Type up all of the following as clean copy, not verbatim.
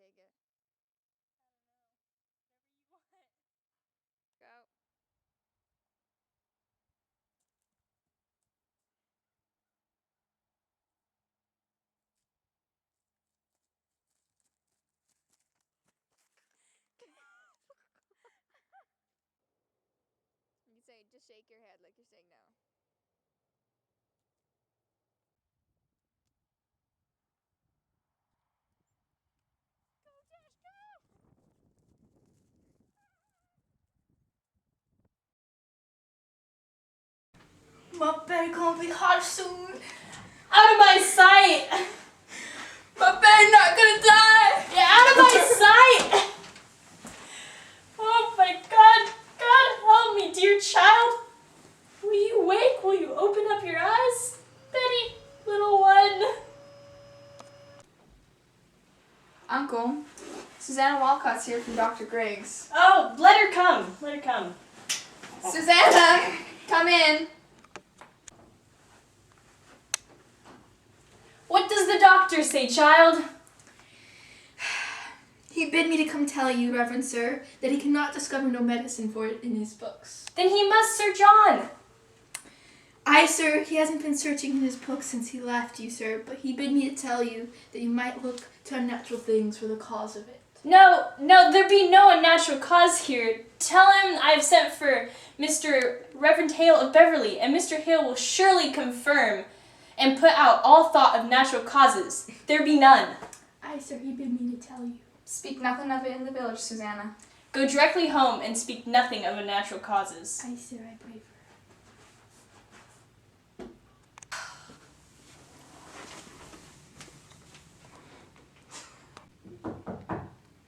take it? Whatever you want. Go. You say, just shake your head like you're saying no. Go, Josh, go! My belly gonna be hot soon. Out of my sight! My belly not gonna die. Get out of my sight! Oh my God! God help me, dear child! Will you wake? Will you open up your eyes? Betty, little one. Uncle, Susanna Walcott's here from Dr. Griggs. Oh, let her come. Let her come. Susanna, come in. What does the doctor say, child? He bid me to come tell you, Reverend Sir, that he cannot discover no medicine for it in his books. Then he must search on. Aye, sir, he hasn't been searching in his books since he left you, sir, but he bid me to tell you that you might look to unnatural things for the cause of it. No, there be no unnatural cause here. Tell him I've sent for Mr. Reverend Hale of Beverly, and Mr. Hale will surely confirm and put out all thought of natural causes. There be none. Aye, sir, he bid me to tell you. Speak nothing of it in the village, Susanna. Go directly home and speak nothing of unnatural causes. Aye, sir, I pray for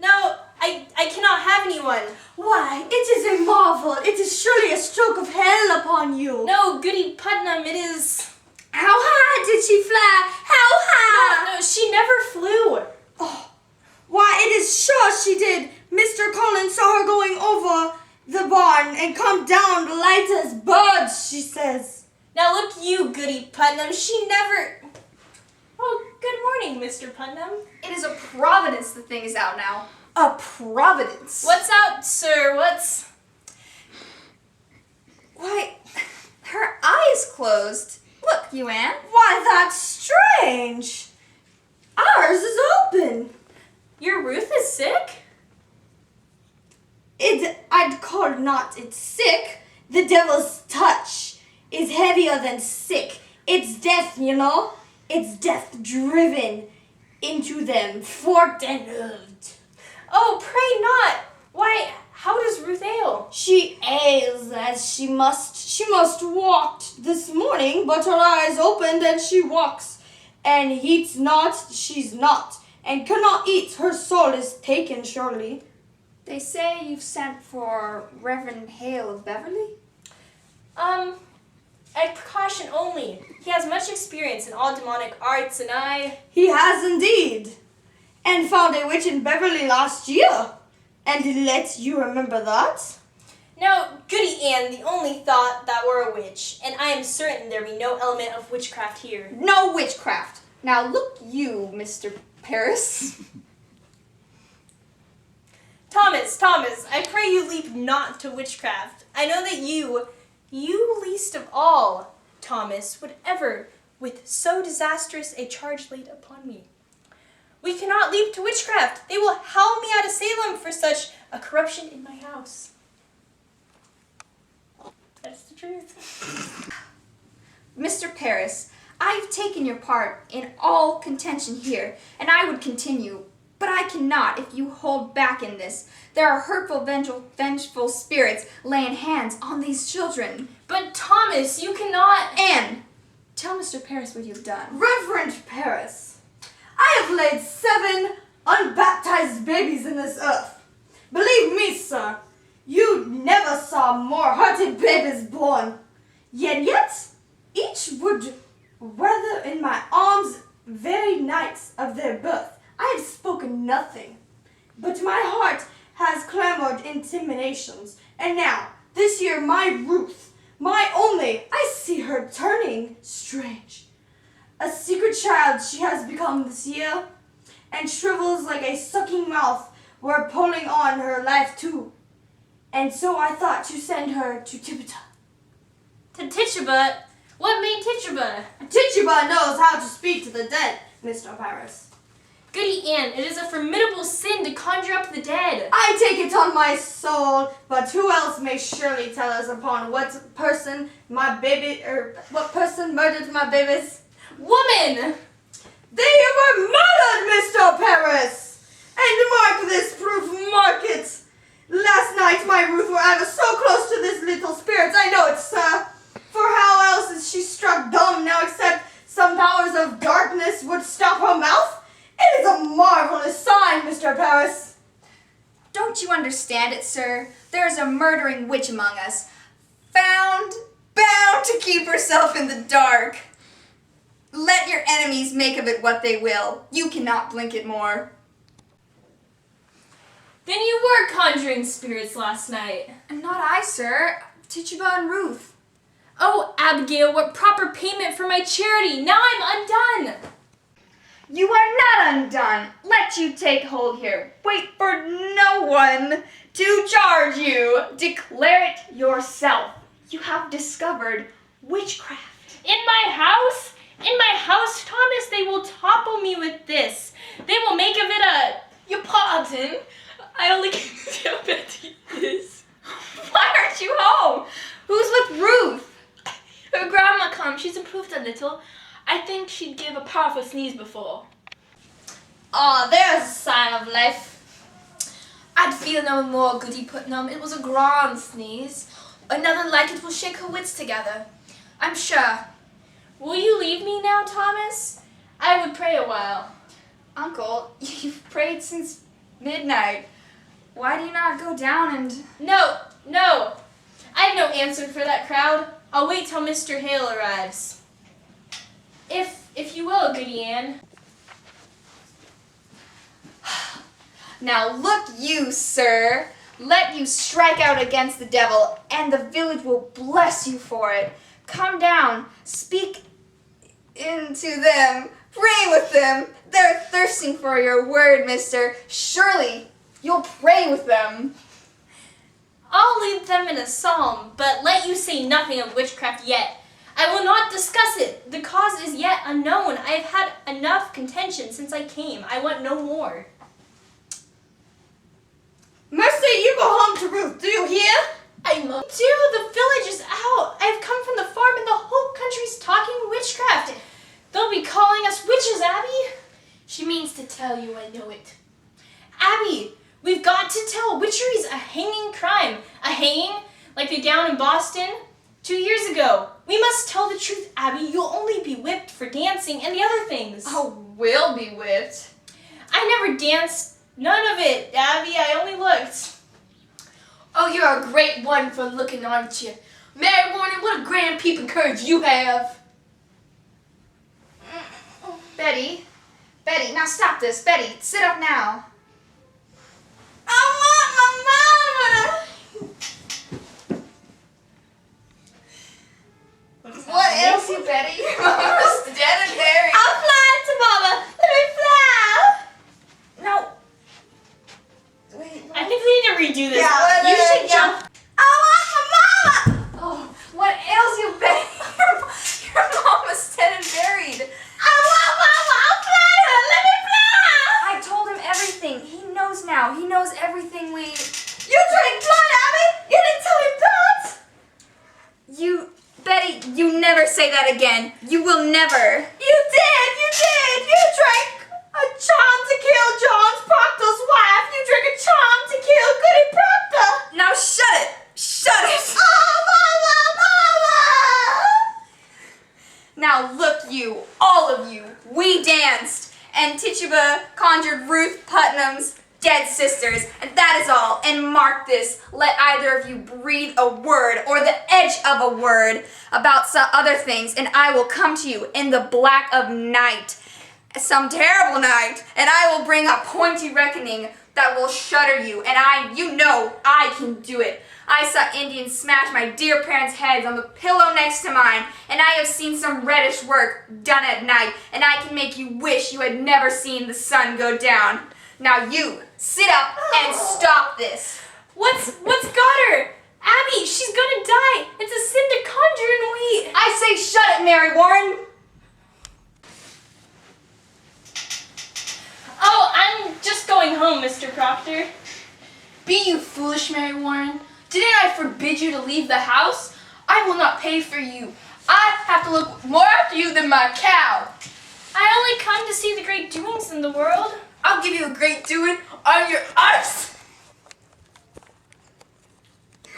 No, I cannot have anyone. Why, it is a marvel. It is surely a stroke of hell upon you. No, Goody Putnam, it is... How high did she fly? How high? No, she never flew. Oh, why, it is sure she did. Mr. Collins saw her going over the barn and come down light as birds, she says. Now look you, Goody Putnam, she never... Oh, good morning, Mr. Putnam. It is a providence the thing is out now. A providence. What's out, sir? What's... Why, her eyes closed. Look, you Anne. Why, that's strange. Ours is open. Your Ruth is sick? I'd call not it sick. The devil's touch is heavier than sick. It's death, you know. It's death driven into them, forked and nerved. Oh, pray not. Why, how does Ruth ail? She ails as she must. She must walked this morning, but her eyes opened and she walks. And eats not, she's not. And cannot eat, her soul is taken surely. They say you've sent for Reverend Hale of Beverly? At precaution only. He has much experience in all demonic arts, and He has indeed. And found a witch in Beverly last year. And he let you remember that? Now, Goody Ann, the only thought that we're a witch, and I am certain there be no element of witchcraft here. No witchcraft. Now look you, Mr. Paris. Thomas, I pray you leap not to witchcraft. I know that you least of all, Thomas, would ever with so disastrous a charge laid upon me. We cannot leap to witchcraft. They will howl me out of Salem for such a corruption in my house. That's the truth. Mr. Paris, I've taken your part in all contention here, and I would continue, but I cannot if you hold back in this. There are hurtful, vengeful spirits laying hands on these children. But Thomas, you cannot... Anne, tell Mr. Paris what you've done. Reverend Paris, I have laid 7 unbaptized babies in this earth. Believe me, sir, you never saw more hearted babies born. Yet, each would weather in my arms very nights of their birth. I have spoken nothing, but my heart has clamored intimidations. And now, this year, my Ruth, my only, I see her turning strange. A secret child she has become this year, and shrivels like a sucking mouth were pulling on her life too. And so I thought to send her to Tituba. To Tituba? What made Tituba? Tituba knows how to speak to the dead, Mr. Paris. Goody Ann, it is a formidable sin to conjure up the dead. I take it on my soul, but who else may surely tell us upon what person what person murdered my babies? Woman! They were murdered, Mr. Paris! And mark this proof, mark it! Last night my Ruth were ever so close to this little spirit, I know it, sir. For how else is she struck dumb now except some powers of darkness would stop her mouth? It is a marvelous sign, Mr. Paris. Don't you understand it, sir? There is a murdering witch among us, bound to keep herself in the dark. Let your enemies make of it what they will. You cannot blink it more. Then you were conjuring spirits last night. And not I, sir. Tituba and Ruth. Oh, Abigail, what proper payment for my charity! Now I'm undone! You are not undone. Let you take hold here. Wait for no one to charge you. Declare it yourself. You have discovered witchcraft. In my house? In my house, Thomas, they will topple me with this. They will make of it a... Your pardon? I only came to tell Betty this. Why aren't you home? Who's with Ruth? Her grandma come. She's improved a little. I think she'd give a powerful sneeze before. Ah, there's a sign of life. I'd feel no more, Goody Putnam. It was a grand sneeze. Another like it will shake her wits together, I'm sure. Will you leave me now, Thomas? I would pray a while. Uncle, you've prayed since midnight. Why do you not go down and... No. I have no answer for that crowd. I'll wait till Mr. Hale arrives. If you will, Goody Ann. Now look you, sir. Let you strike out against the devil, and the village will bless you for it. Come down, speak into them, pray with them. They're thirsting for your word, mister. Surely you'll pray with them. I'll lead them in a psalm, but let you say nothing of witchcraft yet. I will not discuss it. The cause is yet unknown. I have had enough contention since I came. I want no more. Mercy, you go home to Ruth, do you hear? I must do. The village is out. I've come from the farm and the whole country's talking witchcraft. They'll be calling us witches, Abby. She means to tell you I know it. Abby, we've got to tell. Witchery's a hanging crime. A hanging, like they down in Boston 2 years ago. We must tell the truth, Abby. You'll only be whipped for dancing and the other things. Oh, we'll be whipped. I never danced. None of it, Abby. I only looked. Oh, you're a great one for looking, aren't you? Mary Warner, what a grand peeping courage you have. Betty, now stop this. Betty, sit up now. I want my mama! What ails you, Betty? Your mama's dead and buried. I'll fly to mama! Let me fly! No. Wait, I think we need to redo this. Yeah, You should jump. I want my mama! Oh, what ails you, Betty? Your mama's dead and buried. I want mama! I'll fly her! Let me fly! I told him everything. He knows now. He knows everything we... You drank blood, Abby! You didn't tell me that! Betty, you never say that again. You will never. You did! You drank a charm to kill John Proctor's wife! You drank a charm to kill Goody Proctor! Now shut it. Shut it. Oh, mama! Now look you, all of you, we danced, and Tituba conjured Ruth Putnam's dead sisters, and that is all. And mark this, let either of you breathe a word or the edge of a word about some other things, and I will come to you in the black of night, some terrible night, and I will bring a pointy reckoning that will shudder you, and you know I can do it. I saw Indians smash my dear parents' heads on the pillow next to mine, and I have seen some reddish work done at night, and I can make you wish you had never seen the sun go down. Now you, sit up and stop this. What's got her? Abby, she's gonna die. It's a sin to conjure and we... I say shut it, Mary Warren. Oh, I'm just going home, Mr. Proctor. Be you foolish, Mary Warren? Didn't I forbid you to leave the house? I will not pay for you. I have to look more after you than my cow. I only come to see the great doings in the world. I'll give you a great doing on your arse.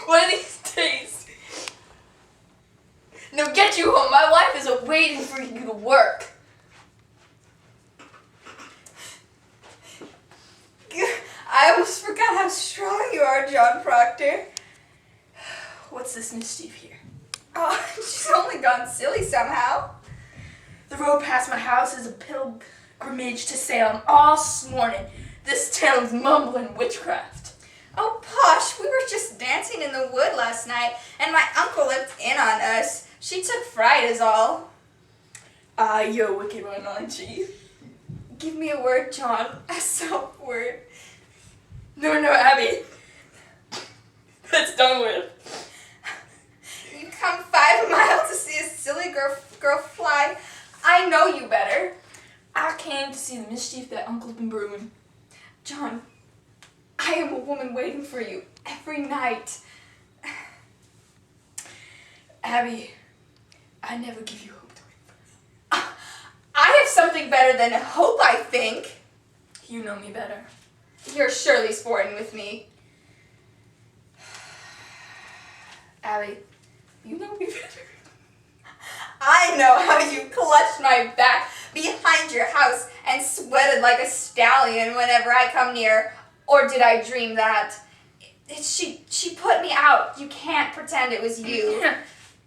One of these days. Now get you home. My wife is waiting for you to work. I almost forgot how strong you are, John Proctor. What's this mischief here? Oh, she's only gone silly somehow. The road past my house is a pilgrimage to Salem all morning. This town's mumbling witchcraft. Oh, Posh, we were just dancing in the wood last night, and my uncle looked in on us. She took fright is all. You're a wicked one, aren't you? Give me a word, John. A soft word. No, Abby. That's done with. You come 5 miles to see a silly girl fly. I know you better. I came to see the mischief that Uncle's been brewing. John, I am a woman waiting for you every night. Abby, I never give you hope. I have something better than hope, I think. You know me better. You're surely sporting with me. Abby, you know me better. I know how you clutched my back behind your house and sweated like a stallion whenever I come near. Or did I dream that? She put me out. You can't pretend it was you.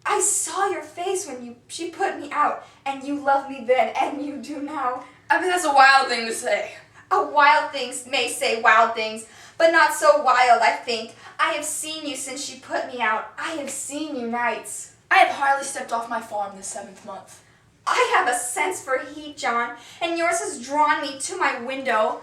I saw your face when she put me out, and you loved me then, and you do now. I mean, that's a wild thing to say. Wild things may say wild things, but not so wild, I think. I have seen you since she put me out. I have seen you nights. I have hardly stepped off my farm this 7th month. I have a sense for heat, John, and yours has drawn me to my window.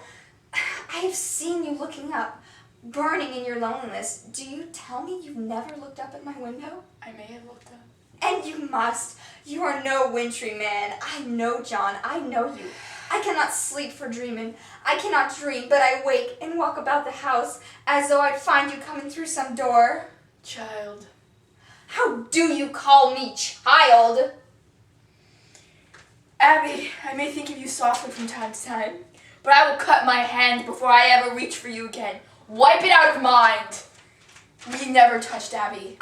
I have seen you looking up, burning in your loneliness. Do you tell me you've never looked up at my window? I may have looked up. And you must. You are no wintry man. I know, John. I know you. I cannot sleep for dreaming. I cannot dream, but I wake and walk about the house as though I'd find you coming through some door. Child. How do you call me child? Abby, I may think of you softly from time to time, but I will cut my hand before I ever reach for you again. Wipe it out of mind. We never touched Abby.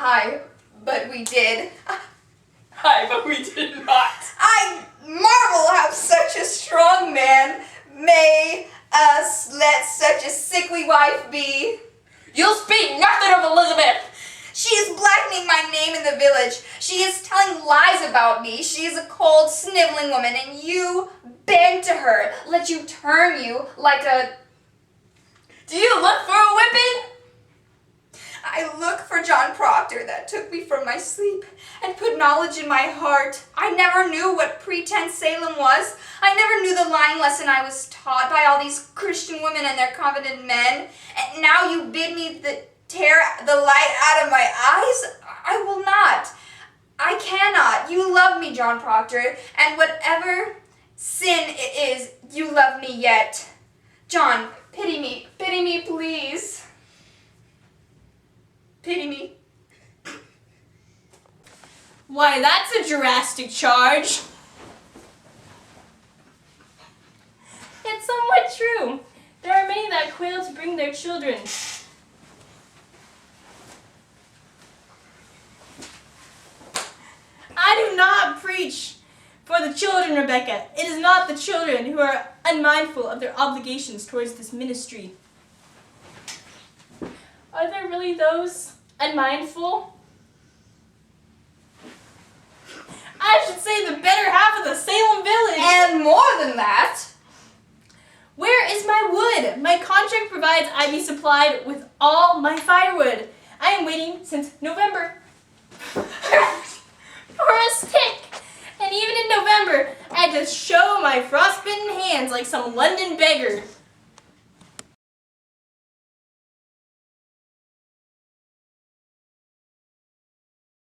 But we did. Aye, but we did not. I marvel how such a strong man may let such a sickly wife be. You'll speak nothing of Elizabeth. She is blackening my name in the village. She is telling lies about me. She is a cold, sniveling woman, and you beg to her, let you turn you like a... Do you look for a whipping? I look for John Proctor that took me from my sleep and put knowledge in my heart. I never knew what pretense Salem was. I never knew the lying lesson I was taught by all these Christian women and their confident men. And now you bid me tear the light out of my eyes? I will not. I cannot. You love me, John Proctor, and whatever sin it is, you love me yet. John, pity me, please. Pity me. Why, that's a drastic charge. It's somewhat true. There are many that quail to bring their children. I do not preach for the children, Rebecca. It is not the children who are unmindful of their obligations towards this ministry. Are there really those unmindful? I should say the better half of the Salem village. And more than that. Where is my wood? My contract provides I be supplied with all my firewood. I am waiting since November. For a stick! And even in November, I had to show my frostbitten hands like some London beggar.